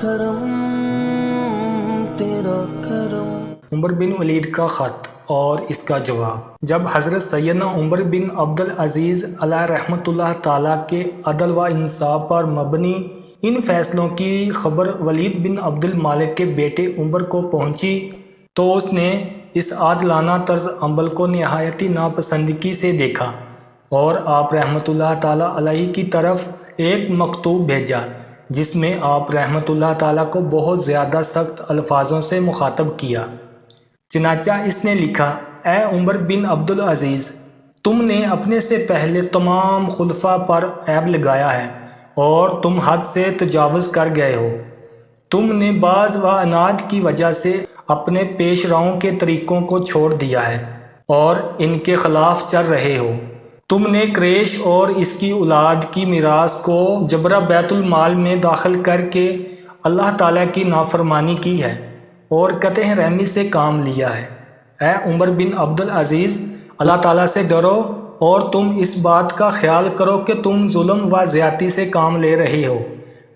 کرم تیرا کرم۔ عمر بن ولید کا خط اور اس کا جواب۔ جب حضرت سیدنا عمر بن عبدالعزیز علیہ رحمۃ اللہ تعالیٰ کے عدل و انصاف پر مبنی ان فیصلوں کی خبر ولید بن عبد المالک کے بیٹے عمر کو پہنچی تو اس نے اس عادلانہ طرز عمل کو نہایتی ناپسندگی سے دیکھا اور آپ رحمۃ اللہ تعالیٰ علیہ کی طرف ایک مکتوب بھیجا جس میں آپ رحمۃ اللہ تعالیٰ کو بہت زیادہ سخت الفاظوں سے مخاطب کیا۔ چنانچہ اس نے لکھا، اے عمر بن عبدالعزیز، تم نے اپنے سے پہلے تمام خلفاء پر عیب لگایا ہے اور تم حد سے تجاوز کر گئے ہو۔ تم نے بعض و عناد کی وجہ سے اپنے پیش راؤں کے طریقوں کو چھوڑ دیا ہے اور ان کے خلاف چل رہے ہو۔ تم نے قریش اور اس کی اولاد کی میراث کو جبرہ بیت المال میں داخل کر کے اللہ تعالیٰ کی نافرمانی کی ہے اور قطع رحمی سے کام لیا ہے۔ اے عمر بن عبدالعزیز، اللہ تعالیٰ سے ڈرو اور تم اس بات کا خیال کرو کہ تم ظلم و زیادتی سے کام لے رہے ہو۔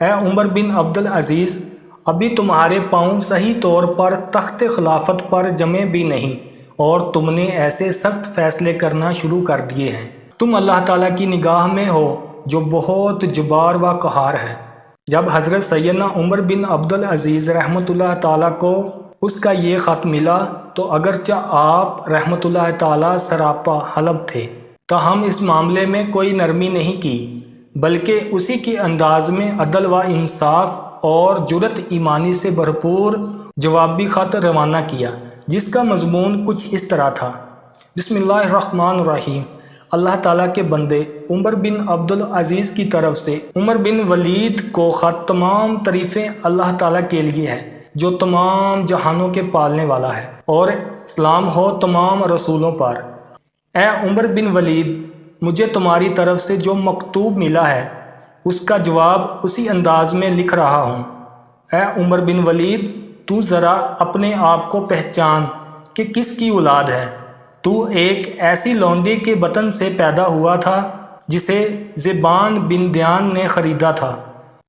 اے عمر بن عبدالعزیز، ابھی تمہارے پاؤں صحیح طور پر تخت خلافت پر جمے بھی نہیں اور تم نے ایسے سخت فیصلے کرنا شروع کر دیے ہیں۔ تم اللہ تعالیٰ کی نگاہ میں ہو جو بہت جبار و قہار ہے۔ جب حضرت سیدنا عمر بن عبدالعزیز رحمۃ اللہ تعالیٰ کو اس کا یہ خط ملا تو اگرچہ آپ رحمۃ اللہ تعالیٰ سراپا حلب تھے تاہم اس معاملے میں کوئی نرمی نہیں کی بلکہ اسی کے انداز میں عدل و انصاف اور جرأت ایمانی سے بھرپور جوابی خط روانہ کیا جس کا مضمون کچھ اس طرح تھا۔ بسم اللہ الرحمن الرحیم۔ اللہ تعالیٰ کے بندے عمر بن عبدالعزیز کی طرف سے عمر بن ولید کو خط، تمام تعریفیں اللہ تعالیٰ کے لیے ہے جو تمام جہانوں کے پالنے والا ہے، اور سلام ہو تمام رسولوں پر۔ اے عمر بن ولید، مجھے تمہاری طرف سے جو مکتوب ملا ہے اس کا جواب اسی انداز میں لکھ رہا ہوں۔ اے عمر بن ولید، تو ذرا اپنے آپ کو پہچان کہ کس کی اولاد ہے۔ تو ایک ایسی لونڈی کے بطن سے پیدا ہوا تھا جسے ذبان بن دیان نے خریدا تھا،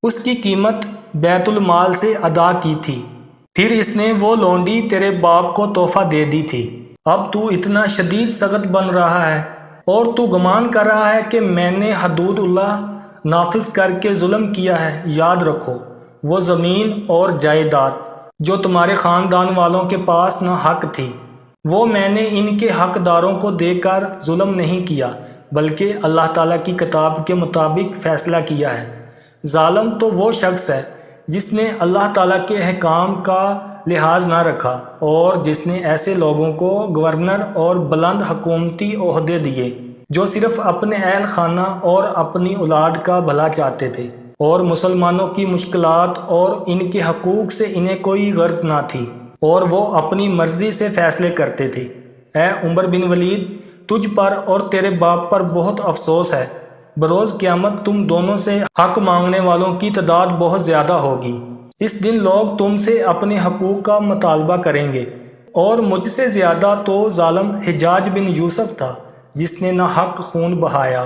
اس کی قیمت بیت المال سے ادا کی تھی، پھر اس نے وہ لونڈی تیرے باپ کو تحفہ دے دی تھی۔ اب تو اتنا شدید سخت بن رہا ہے اور تو گمان کر رہا ہے کہ میں نے حدود اللہ نافذ کر کے ظلم کیا ہے۔ یاد رکھو، وہ زمین اور جائیداد جو تمہارے خاندان والوں کے پاس نہ حق تھی، وہ میں نے ان کے حقداروں کو دے کر ظلم نہیں کیا بلکہ اللہ تعالیٰ کی کتاب کے مطابق فیصلہ کیا ہے۔ ظالم تو وہ شخص ہے جس نے اللہ تعالیٰ کے احکام کا لحاظ نہ رکھا اور جس نے ایسے لوگوں کو گورنر اور بلند حکومتی عہدے دیے جو صرف اپنے اہل خانہ اور اپنی اولاد کا بھلا چاہتے تھے اور مسلمانوں کی مشکلات اور ان کے حقوق سے انہیں کوئی غرض نہ تھی اور وہ اپنی مرضی سے فیصلے کرتے تھے۔ اے عمر بن ولید، تجھ پر اور تیرے باپ پر بہت افسوس ہے۔ بروز قیامت تم دونوں سے حق مانگنے والوں کی تعداد بہت زیادہ ہوگی۔ اس دن لوگ تم سے اپنے حقوق کا مطالبہ کریں گے، اور مجھ سے زیادہ تو ظالم حجاج بن یوسف تھا جس نے نہ حق خون بہایا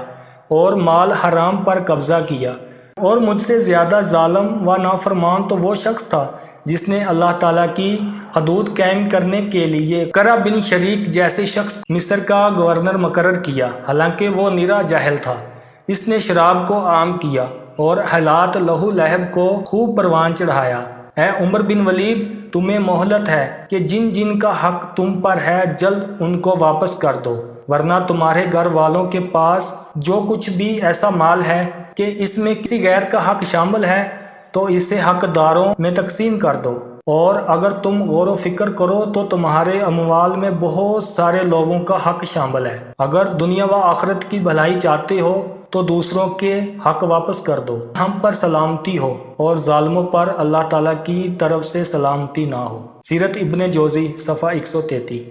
اور مال حرام پر قبضہ کیا، اور مجھ سے زیادہ ظالم و نافرمان تو وہ شخص تھا جس نے اللہ تعالیٰ کی حدود قائم کرنے کے لیے کرہ بن شریک جیسے شخص مصر کا گورنر مقرر کیا، حالانکہ وہ نرا جاہل تھا۔ اس نے شراب کو عام کیا اور حالات لہو لہب کو خوب پروان چڑھایا۔ اے عمر بن ولید، تمہیں مہلت ہے کہ جن جن کا حق تم پر ہے جلد ان کو واپس کر دو، ورنہ تمہارے گھر والوں کے پاس جو کچھ بھی ایسا مال ہے کہ اس میں کسی غیر کا حق شامل ہے تو اسے حقداروں میں تقسیم کر دو، اور اگر تم غور و فکر کرو تو تمہارے اموال میں بہت سارے لوگوں کا حق شامل ہے۔ اگر دنیا و آخرت کی بھلائی چاہتے ہو تو دوسروں کے حق واپس کر دو، ہم پر سلامتی ہو اور ظالموں پر اللہ تعالیٰ کی طرف سے سلامتی نہ ہو۔ سیرت ابن جوزی صفحہ 133۔